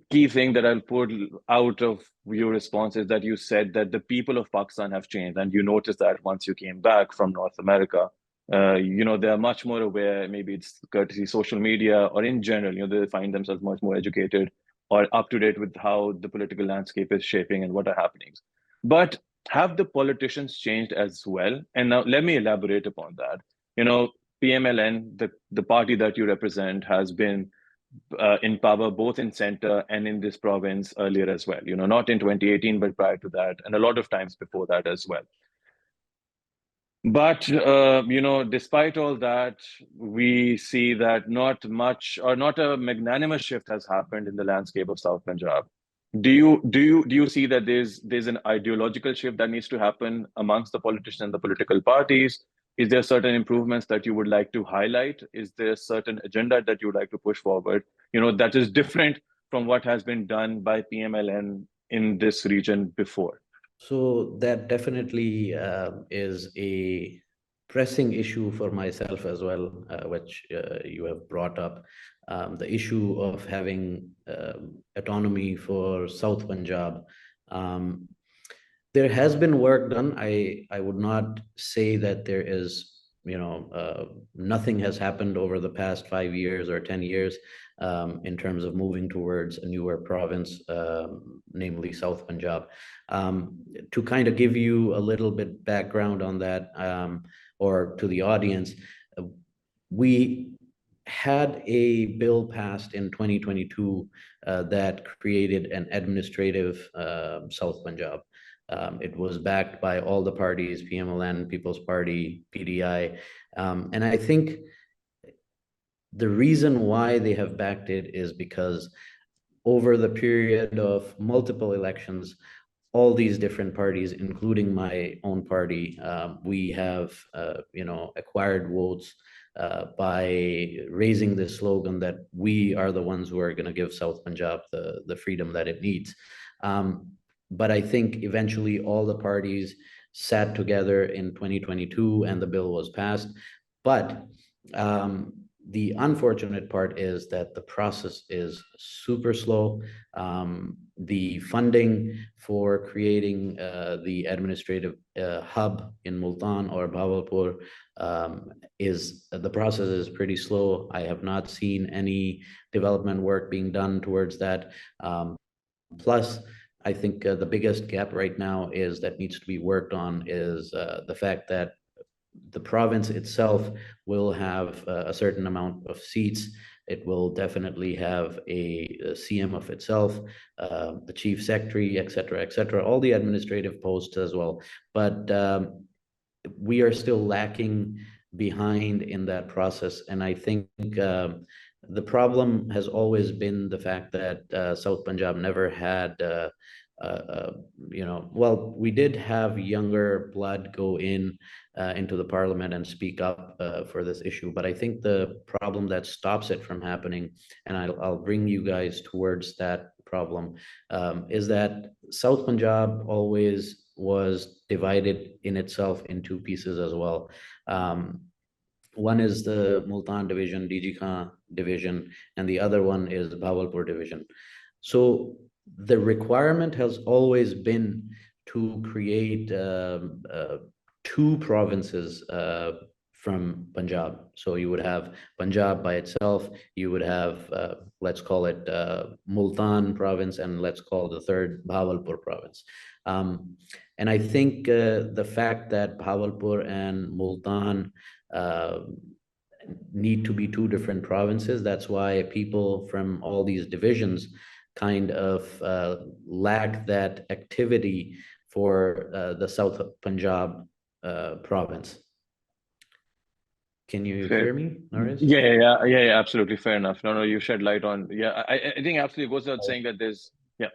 key thing that I'll put out of your response is that you said that the people of Pakistan have changed, and you noticed that once you came back from North America, they are much more aware. Maybe it's courtesy social media, or in general, they find themselves much more educated or up to date with how the political landscape is shaping and what are happening. But have the politicians changed as well? And now let me elaborate upon that. PMLN, the party that you represent, has been in power both in center and in this province earlier as well. Not in 2018, but prior to that, and a lot of times before that as well. But despite all that, we see that not much or not a magnanimous shift has happened in the landscape of South Punjab. Do you see that there's an ideological shift that needs to happen amongst the politicians and the political parties? Is there certain improvements that you would like to highlight? Is there a certain agenda that you would like to push forward? That is different from what has been done by PMLN in this region before. So that definitely is a pressing issue for myself as well, which you have brought up. The issue of having autonomy for South Punjab. There has been work done. I would not say that there is, nothing has happened over the past 5 years or 10 years in terms of moving towards a newer province, namely South Punjab. To kind of give you a little bit background on that, or to the audience, we had a bill passed in 2022 that created an administrative South Punjab. It was backed by all the parties, PMLN, People's Party, PDI. And I think the reason why they have backed it is because over the period of multiple elections, all these different parties, including my own party, we have, acquired votes by raising this slogan that we are the ones who are going to give South Punjab the freedom that it needs. But I think eventually all the parties sat together in 2022 and the bill was passed. But the unfortunate part is that the process is super slow. The funding for creating the administrative hub in Multan or Bahawalpur the process is pretty slow. I have not seen any development work being done towards that. Plus, I think the biggest gap right now is that needs to be worked on is the fact that the province itself will have a certain amount of seats. It will definitely have a CM of itself, the chief secretary, et cetera, all the administrative posts as well. But we are still lacking behind in that process. And I think the problem has always been the fact that South Punjab never had we did have younger blood go into the parliament and speak up for this issue. But I think the problem that stops it from happening, and I'll bring you guys towards that problem, is that South Punjab always was divided in itself in two pieces as well. One is the Multan division, DG Khan division, and the other one is the Bahawalpur division. So the requirement has always been to create two provinces from Punjab. So you would have Punjab by itself, you would have, let's call it Multan province, and let's call the third Bahawalpur province. And I think the fact that Bahawalpur and Multan need to be two different provinces, that's why people from all these divisions kind of lack that activity for the South Punjab province. Can you hear me, Norris? Yeah, absolutely. Fair enough. No, you shed light on. Yeah, I think absolutely goes without saying that there's, yeah.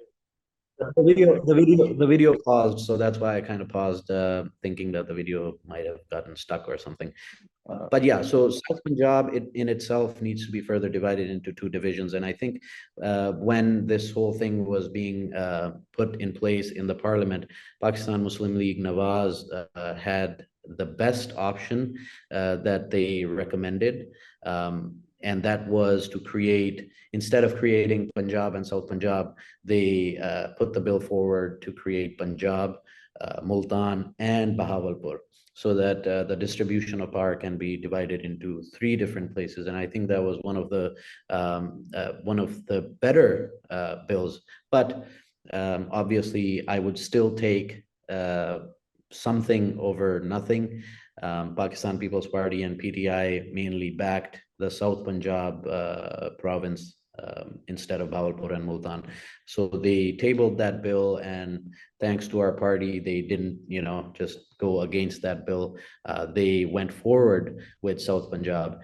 The video paused, so that's why I kind of paused, thinking that the video might have gotten stuck or something. But yeah, so South Punjab in itself needs to be further divided into two divisions. And I think when this whole thing was being put in place in the parliament, Pakistan Muslim League Nawaz had the best option that they recommended. and that was to create, instead of creating Punjab and South Punjab, they put the bill forward to create Punjab, Multan, and Bahawalpur, so that the distribution of power can be divided into 3 different places. And I think that was one of the better bills. But obviously, I would still take something over nothing. Pakistan People's Party and PTI mainly backed the South Punjab province instead of Bahawalpur and Multan. So they tabled that bill, and thanks to our party, they didn't, just go against that bill. They went forward with South Punjab,